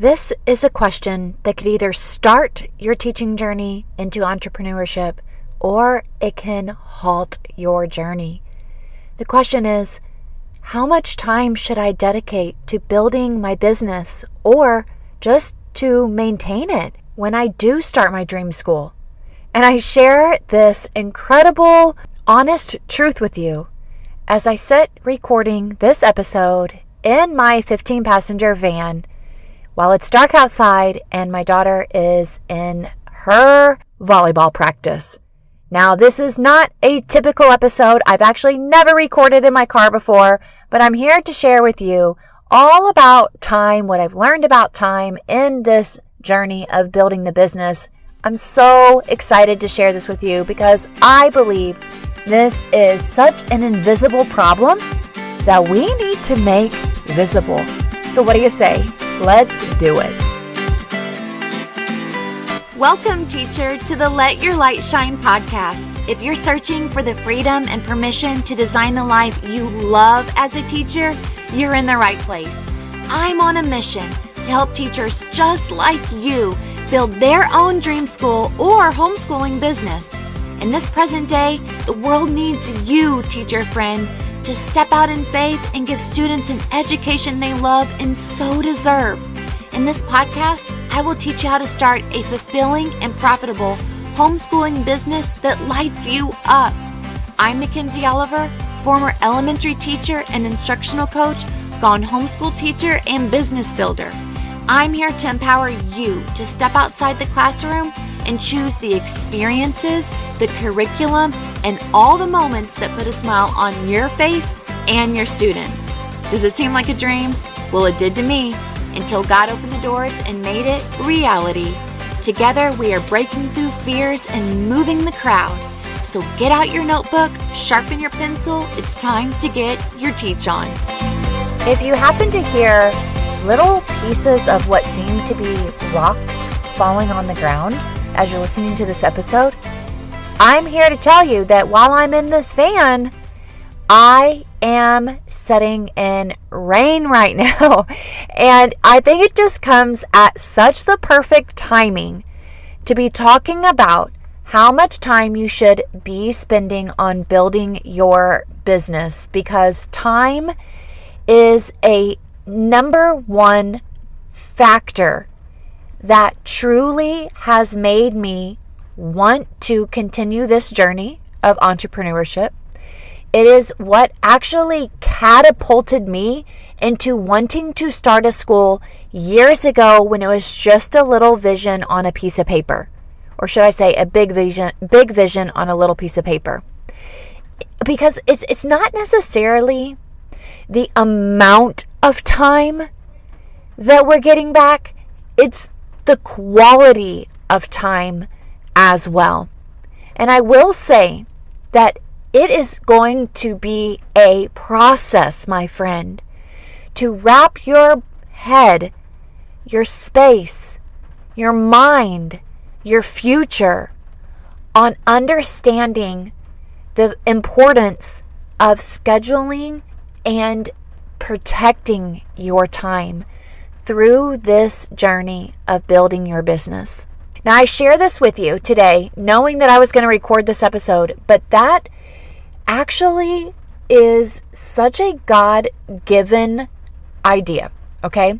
This is a question that could either start your teaching journey into entrepreneurship or it can halt your journey. The question is, how much time should I dedicate to building my business or just to maintain it when I do start my dream school? And I share this incredible, honest truth with you as I sit recording this episode in my 15-passenger van while it's dark outside and my daughter is in her volleyball practice. Now, this is not a typical episode. I've actually never recorded in my car before, but I'm here to share with you all about time, what I've learned about time in this journey of building the business. I'm so excited to share this with you because I believe this is such an invisible problem that we need to make visible. So what do you say? Let's do it. Welcome, teacher, to the Let Your Light Shine podcast. If you're searching for the freedom and permission to design the life you love as a teacher, you're in the right place. I'm on a mission to help teachers just like you build their own dream school or homeschooling business. In this present day, the world needs you, teacher friend, to step out in faith and give students an education they love and so deserve. In this podcast, I will teach you how to start a fulfilling and profitable homeschooling business that lights you up. I'm Mackenzie Oliver, former elementary teacher and instructional coach, gone homeschool teacher and business builder. I'm here to empower you to step outside the classroom and choose the experiences, the curriculum, and all the moments that put a smile on your face and your students. Does it seem like a dream? Well, it did to me, until God opened the doors and made it reality. Together, we are breaking through fears and moving the crowd. So get out your notebook, sharpen your pencil. It's time to get your teach on. If you happen to hear little pieces of what seem to be rocks falling on the ground as you're listening to this episode, I'm here to tell you that while I'm in this van, I am sitting in rain right now. And I think it just comes at such the perfect timing to be talking about how much time you should be spending on building your business, because time is a number one factor that truly has made me want to continue this journey of entrepreneurship. It is what actually catapulted me into wanting to start a school years ago when it was just a little vision on a piece of paper. Or should I say a big vision on a little piece of paper. Because it's not necessarily the amount of time that we're getting back, it's the quality of time as well. And I will say that it is going to be a process, my friend, to wrap your head, your space, your mind, your future on understanding the importance of scheduling and protecting your time through this journey of building your business. Now, I share this with you today, knowing that I was going to record this episode, but that actually is such a God-given idea, okay?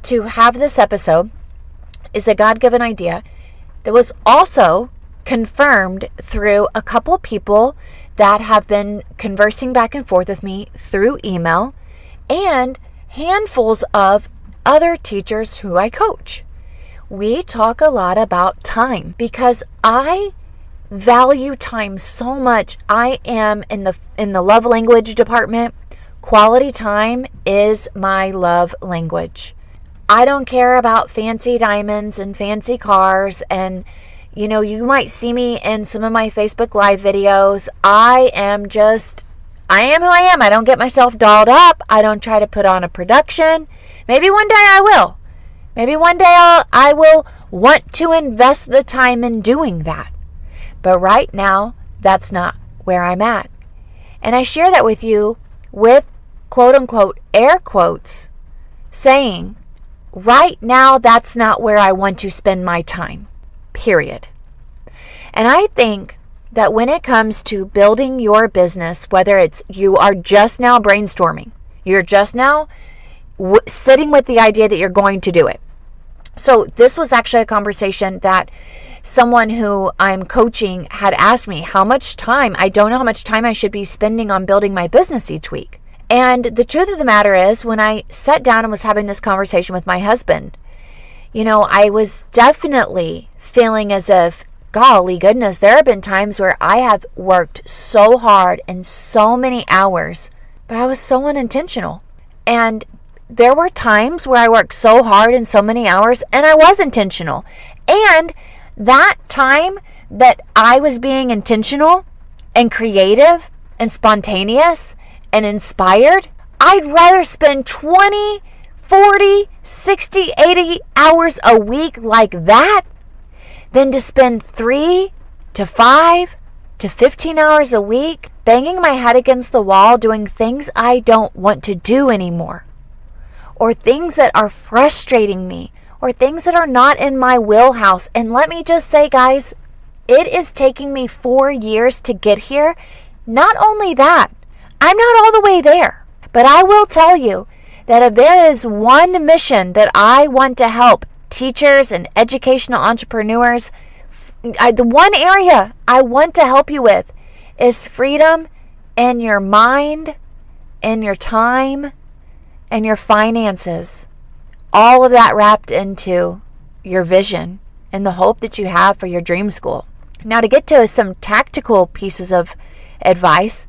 To have this episode is a God-given idea that was also confirmed through a couple people that have been conversing back and forth with me through email and handfuls of other teachers who I coach. We talk a lot about time because I value time so much. I am in the love language department. Quality time is my love language. I don't care about fancy diamonds and fancy cars, and you might see me in some of my Facebook Live videos. I am who I am. I don't get myself dolled up. I don't try to put on a production. Maybe one day I will. Maybe one day I will want to invest the time in doing that. But right now, that's not where I'm at. And I share that with you with quote unquote air quotes, saying right now, that's not where I want to spend my time, period. And I think that when it comes to building your business, whether it's you are just now brainstorming, you're just now sitting with the idea that you're going to do it. So this was actually a conversation that someone who I'm coaching had asked me how much time, I don't know how much time I should be spending on building my business each week. And the truth of the matter is, when I sat down and was having this conversation with my husband, I was definitely feeling as if, golly goodness, there have been times where I have worked so hard and so many hours, but I was so unintentional. And there were times where I worked so hard and so many hours and I was intentional. And that time that I was being intentional and creative and spontaneous and inspired, I'd rather spend 20, 40, 60, 80 hours a week like that than to spend 3 to 5 to 15 hours a week banging my head against the wall doing things I don't want to do anymore, or things that are frustrating me, or things that are not in my wheelhouse. And let me just say, guys, it is taking me 4 years to get here. Not only that, I'm not all the way there, but I will tell you that if there is one mission that I want to help teachers and educational entrepreneurs, the one area I want to help you with is freedom in your mind, in your time, and your finances. All of that wrapped into your vision and the hope that you have for your dream school. Now, to get to some tactical pieces of advice,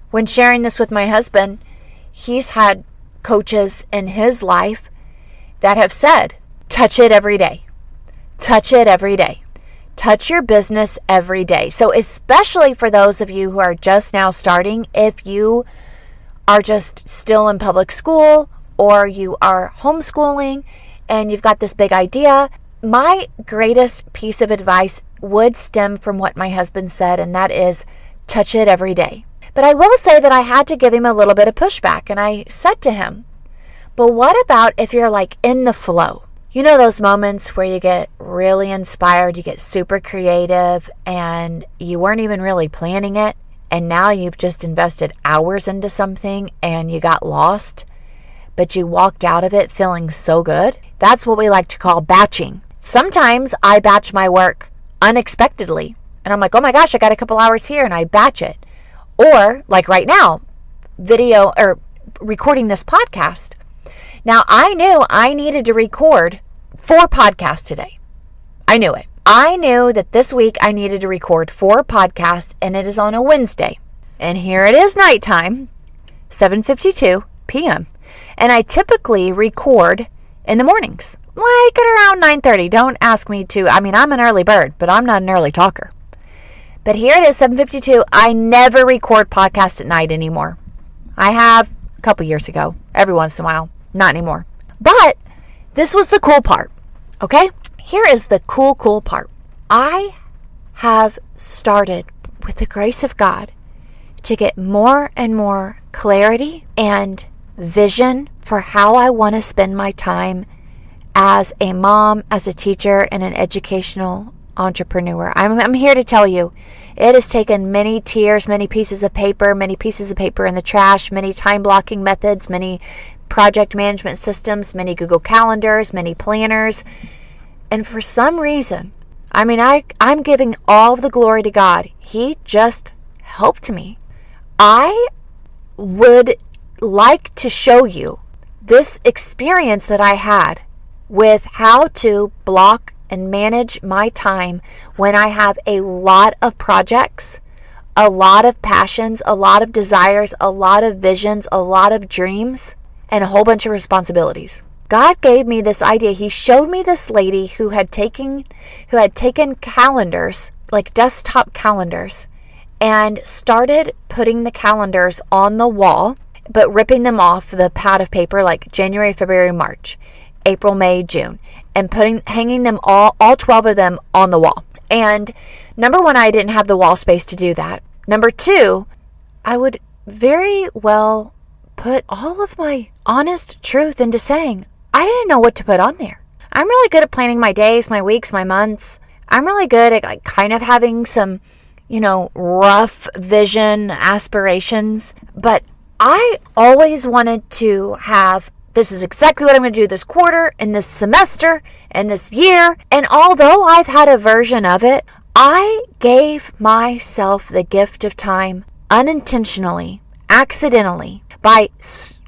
when sharing this with my husband, he's had coaches in his life that have said, touch it every day. Touch it every day. Touch your business every day. So especially for those of you who are just now starting, if you are just still in public school or you are homeschooling and you've got this big idea, my greatest piece of advice would stem from what my husband said, and that is touch it every day. But I will say that I had to give him a little bit of pushback, and I said to him, but what about if you're like in the flow? You know those moments where you get really inspired, you get super creative, and you weren't even really planning it, and now you've just invested hours into something and you got lost, but you walked out of it feeling so good? That's what we like to call batching. Sometimes I batch my work unexpectedly, and I'm like, oh my gosh, I got a couple hours here, and I batch it. Or like right now, video or recording this podcast. Now, I knew I needed to record 4 podcasts today. I knew it. I knew that this week I needed to record 4 podcasts, and it is on a Wednesday. And here it is nighttime, 7:52 p.m. And I typically record in the mornings, like at around 9:30. Don't ask me to. I'm an early bird, but I'm not an early talker. But here it is, 7:52. I never record podcasts at night anymore. I have a couple years ago, every once in a while. Not anymore. But this was the cool part, okay? Here is the cool part. I have started, with the grace of God, to get more and more clarity and vision for how I want to spend my time as a mom, as a teacher, and an educational entrepreneur. I'm here to tell you, it has taken many tears, many pieces of paper in the trash, many time blocking methods, many project management systems, many Google calendars, many planners. And for some reason, I'm giving all of the glory to God. He just helped me. I would like to show you this experience that I had with how to block and manage my time when I have a lot of projects, a lot of passions, a lot of desires, a lot of visions, a lot of dreams, and a whole bunch of responsibilities. God gave me this idea. He showed me this lady who had taken calendars, like desktop calendars, and started putting the calendars on the wall, but ripping them off the pad of paper like January, February, March, April, May, June, and hanging them all 12 of them on the wall. And number one, I didn't have the wall space to do that. Number two, I would very well put all of my honest truth into saying, I didn't know what to put on there. I'm really good at planning my days, my weeks, my months. I'm really good at like kind of having some, rough vision aspirations. But I always wanted to have, this is exactly what I'm going to do this quarter and this semester and this year. And although I've had a version of it, I gave myself the gift of time unintentionally, accidentally, by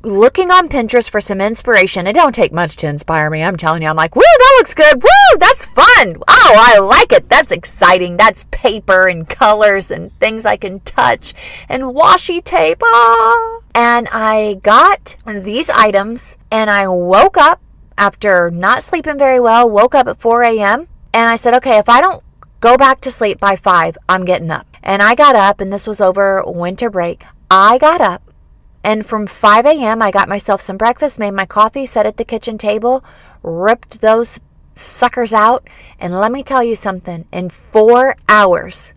looking on Pinterest for some inspiration. It don't take much to inspire me. I'm telling you, I'm like, woo, that looks good. Woo, that's fun. Oh, I like it. That's exciting. That's paper and colors and things I can touch and washi tape. Ah. And I got these items and I woke up after not sleeping very well, woke up at 4 a.m. And I said, okay, if I don't go back to sleep by 5, I'm getting up. And I got up, and this was over winter break. I got up. And from 5 a.m., I got myself some breakfast, made my coffee, sat at the kitchen table, ripped those suckers out. And let me tell you something. In 4 hours,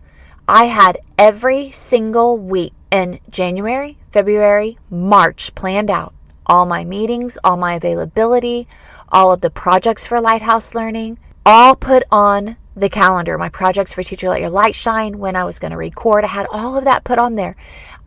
I had every single week in January, February, March planned out. All my meetings, all my availability, all of the projects for Lighthouse Learning, all put on the calendar. My projects for Teacher Let Your Light Shine, when I was going to record, I had all of that put on there.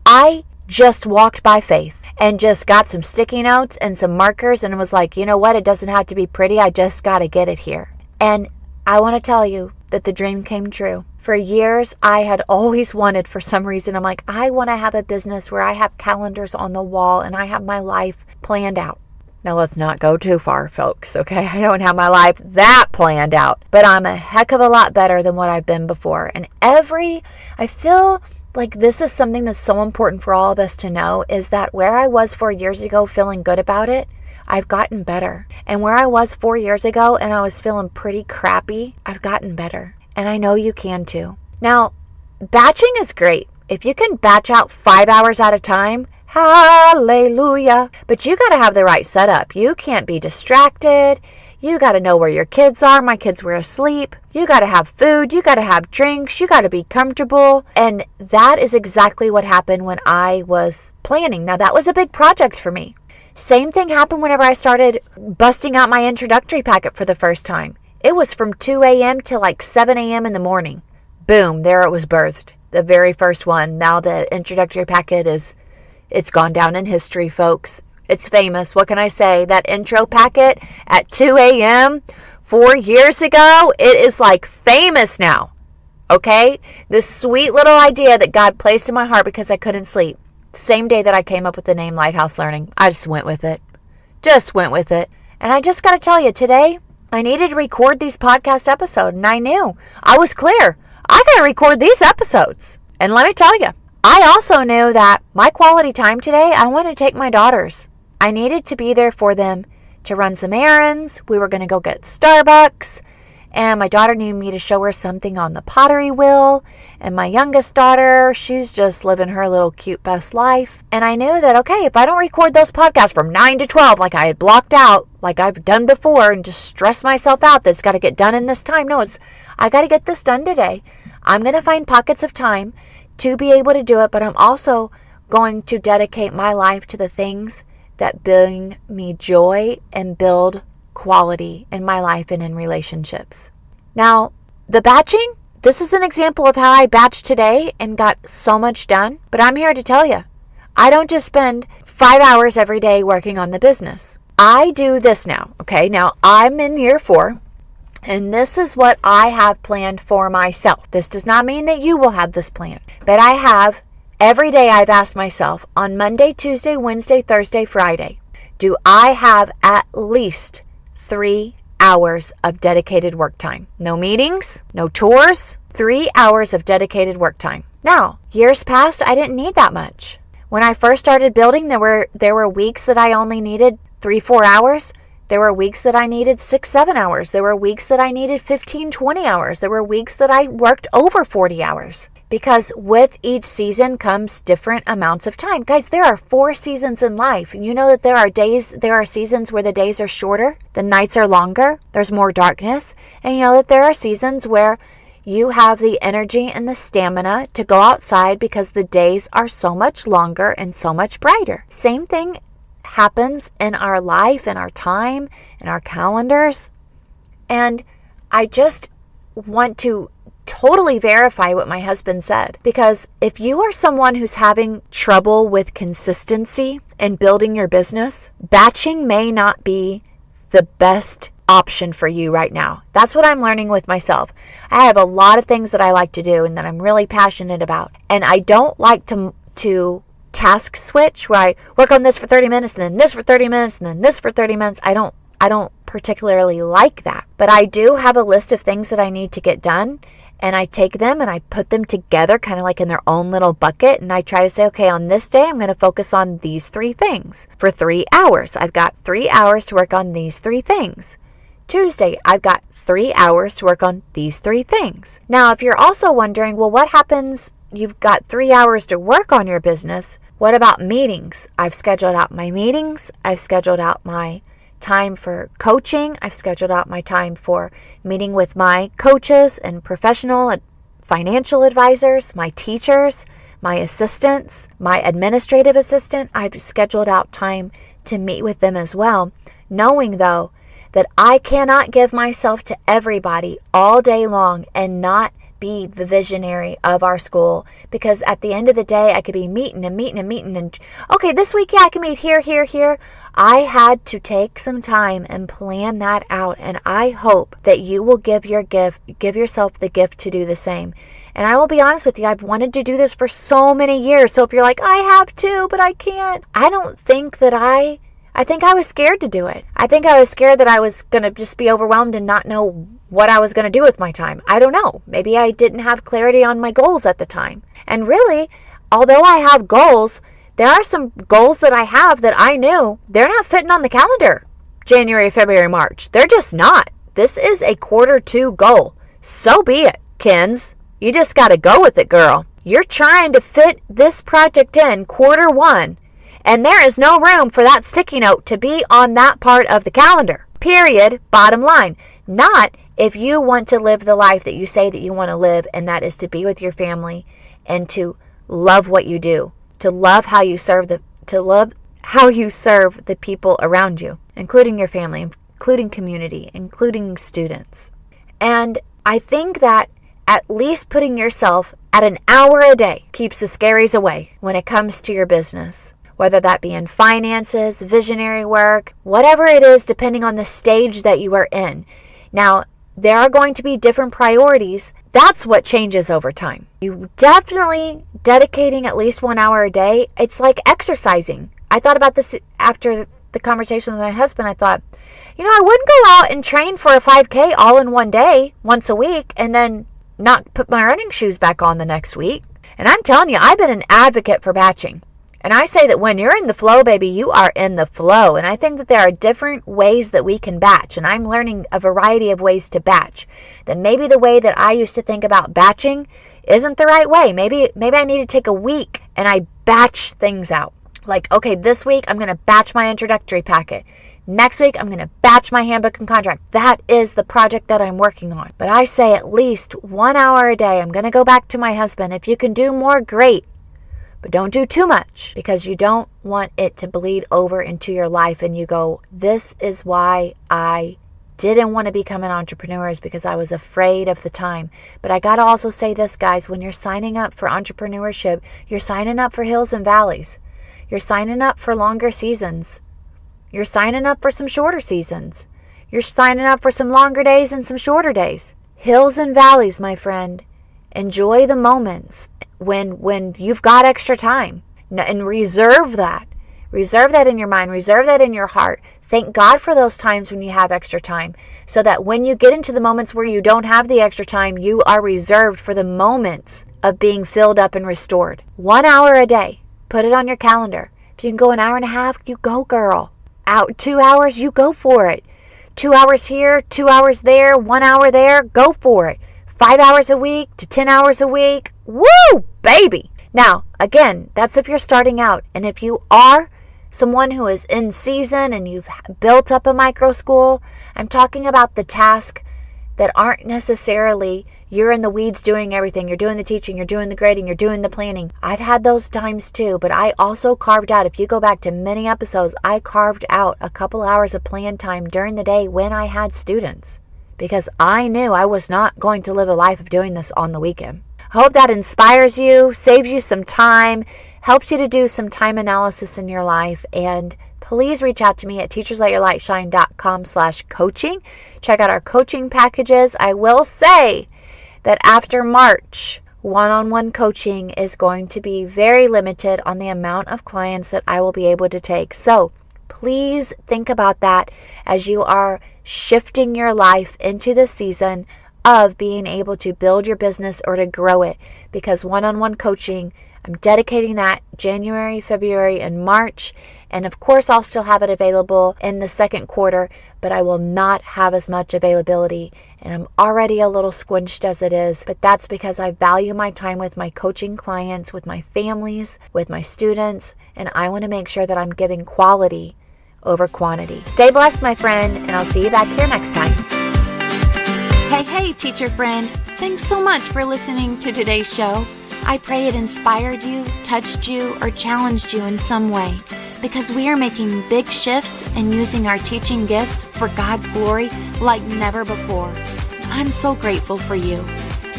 I just walked by faith and just got some sticky notes and some markers and was like, you know what? It doesn't have to be pretty. I just got to get it here. And I want to tell you that the dream came true. For years, I had always wanted, for some reason, I'm like, I want to have a business where I have calendars on the wall and I have my life planned out. Now, let's not go too far, folks, okay? I don't have my life that planned out, but I'm a heck of a lot better than what I've been before. And I feel like this is something that's so important for all of us to know, is that where I was 4 years ago feeling good about it, I've gotten better. And where I was 4 years ago and I was feeling pretty crappy, I've gotten better. And I know you can too. Now, batching is great. If you can batch out 5 hours at a time, hallelujah. But you got to have the right setup. You can't be distracted. You got to know where your kids are. My kids were asleep. You got to have food. You got to have drinks. You got to be comfortable. And that is exactly what happened when I was planning. Now, that was a big project for me. Same thing happened whenever I started busting out my introductory packet for the first time. It was from 2 a.m. to like 7 a.m. in the morning. Boom, there it was birthed. The very first one. Now the introductory packet it's gone down in history, folks. It's famous. What can I say? That intro packet at 2 a.m. 4 years ago, it is like famous now. Okay? This sweet little idea that God placed in my heart because I couldn't sleep. Same day that I came up with the name Lighthouse Learning, I just went with it. And I just got to tell you, today, I needed to record these podcast episodes, and I knew. I was clear. I got to record these episodes. And let me tell you, I also knew that my quality time today, I wanted to take my daughters. I needed to be there for them to run some errands. We were going to go get Starbucks. And my daughter needed me to show her something on the pottery wheel. And my youngest daughter, she's just living her little cute best life. And I knew that, okay, if I don't record those podcasts from 9 to 12 like I had blocked out, like I've done before, and just stress myself out that's got to get done in this time. No, I got to get this done today. I'm going to find pockets of time to be able to do it, but I'm also going to dedicate my life to the things that bring me joy and build quality in my life and in relationships. Now, the batching, this is an example of how I batched today and got so much done, but I'm here to tell you, I don't just spend 5 hours every day working on the business. I do this now, okay? Now, I'm in year 4, and this is what I have planned for myself. This does not mean that you will have this plan, but I have, every day I've asked myself, on Monday, Tuesday, Wednesday, Thursday, Friday, do I have at least 3 hours of dedicated work time? No meetings, no tours, 3 hours of dedicated work time. Now, years past, I didn't need that much. When I first started building, there were weeks that I only needed 3-4 hours. There were weeks that I needed 6-7 hours. There were weeks that I needed 15-20 hours. There were weeks that I worked over 40 hours. Because with each season comes different amounts of time. Guys, there are 4 seasons in life. And you know that there are seasons where the days are shorter, the nights are longer, there's more darkness. And you know that there are seasons where you have the energy and the stamina to go outside because the days are so much longer and so much brighter. Same thing happens in our life, in our time, in our calendars. And I just want to totally verify what my husband said. Because if you are someone who's having trouble with consistency in building your business, batching may not be the best option for you right now. That's what I'm learning with myself. I have a lot of things that I like to do and that I'm really passionate about. And I don't like to task switch where I work on this for 30 minutes and then this for 30 minutes and then this for 30 minutes. I don't particularly like that. But I do have a list of things that I need to get done. And I take them and I put them together kind of like in their own little bucket. And I try to say, okay, on this day, I'm going to focus on these 3 things for 3 hours. I've got 3 hours to work on these 3 things. Tuesday, I've got 3 hours to work on these 3 things. Now, if you're also wondering, well, what happens? You've got 3 hours to work on your business. What about meetings? I've scheduled out my meetings. I've scheduled out my time for coaching. I've scheduled out my time for meeting with my coaches and professional and financial advisors, my teachers, my assistants, my administrative assistant. I've scheduled out time to meet with them as well, knowing though that I cannot give myself to everybody all day long and not be the visionary of our school, because at the end of the day, I could be meeting and okay, this week, yeah, I can meet here. I had to take some time and plan that out. And I hope that you will give yourself the gift to do the same. And I will be honest with you, I've wanted to do this for so many years. So if you're like, I have to, but I can't. I don't think that I think I was scared to do it. I think I was scared that I was going to just be overwhelmed and not know what I was going to do with my time. I don't know. Maybe I didn't have clarity on my goals at the time. And really, although I have goals, there are some goals that I have that I knew they're not fitting on the calendar. January, February, March. They're just not. This is a Q2 goal. So be it, Kens. You just got to go with it, girl. You're trying to fit this project in Q1. And there is no room for that sticky note to be on that part of the calendar. Period. Bottom line. Not if you want to live the life that you say that you want to live, and that is to be with your family and to love what you do, to love how you serve the people around you, including your family, including community, including students. And I think that at least putting yourself at an hour a day keeps the scaries away when it comes to your business. Whether that be in finances, visionary work, whatever it is, depending on the stage that you are in. Now, there are going to be different priorities. That's what changes over time. You definitely dedicating at least 1 hour a day. It's like exercising. I thought about this after the conversation with my husband. I thought, I wouldn't go out and train for a 5K all in one day, once a week, and then not put my running shoes back on the next week. And I'm telling you, I've been an advocate for batching. And I say that when you're in the flow, baby, you are in the flow. And I think that there are different ways that we can batch. And I'm learning a variety of ways to batch. That maybe the way that I used to think about batching isn't the right way. Maybe I need to take a week and I batch things out. Like, okay, this week I'm going to batch my introductory packet. Next week I'm going to batch my handbook and contract. That is the project that I'm working on. But I say at least 1 hour a day. I'm going to go back to my husband. If you can do more, great. But don't do too much, because you don't want it to bleed over into your life and you go, this is why I didn't want to become an entrepreneur, is because I was afraid of the time. But I got to also say this, guys, when you're signing up for entrepreneurship, you're signing up for hills and valleys. You're signing up for longer seasons. You're signing up for some shorter seasons. You're signing up for some longer days and some shorter days. Hills and valleys, my friend. Enjoy the moments when you've got extra time, and reserve that in your mind, reserve that in your heart. Thank God for those times when you have extra time, so that when you get into the moments where you don't have the extra time, you are reserved for the moments of being filled up and restored. 1 hour a day, put it on your calendar. If you can go an hour and a half, you go, girl. Out 2 hours, you go for it. 2 hours here, 2 hours there, 1 hour there, go for it. 5 hours a week to 10 hours a week. Woo, baby. Now, again, that's if you're starting out. And if you are someone who is in season and you've built up a micro school, I'm talking about the task that aren't necessarily you're in the weeds doing everything. You're doing the teaching, you're doing the grading, you're doing the planning. I've had those times too, but I also carved out, if you go back to many episodes, I carved out a couple hours of plan time during the day when I had students because I knew I was not going to live a life of doing this on the weekend. I hope that inspires you, saves you some time, helps you to do some time analysis in your life, and please reach out to me at teachersletyourlightshine.com/coaching. Check out our coaching packages. I will say that after March, one-on-one coaching is going to be very limited on the amount of clients that I will be able to take. So please think about that as you are shifting your life into the season of being able to build your business or to grow it, because one-on-one coaching, I'm dedicating that January, February, and March. And of course, I'll still have it available in the second quarter, but I will not have as much availability. And I'm already a little squinched as it is, but that's because I value my time with my coaching clients, with my families, with my students, and I want to make sure that I'm giving quality over quantity. Stay blessed, my friend, and I'll see you back here next time. Hey, teacher friend. Thanks so much for listening to today's show. I pray it inspired you, touched you, or challenged you in some way, because we are making big shifts and using our teaching gifts for God's glory like never before. I'm so grateful for you.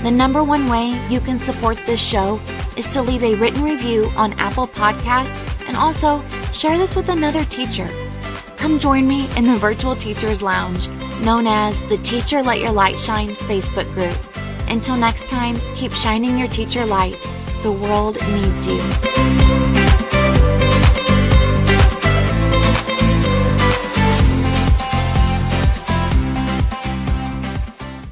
The number one way you can support this show is to leave a written review on Apple Podcasts and also share this with another teacher. Come join me in the Virtual Teachers Lounge, known as the Teacher Let Your Light Shine Facebook group. Until next time, keep shining your teacher light. The world needs you.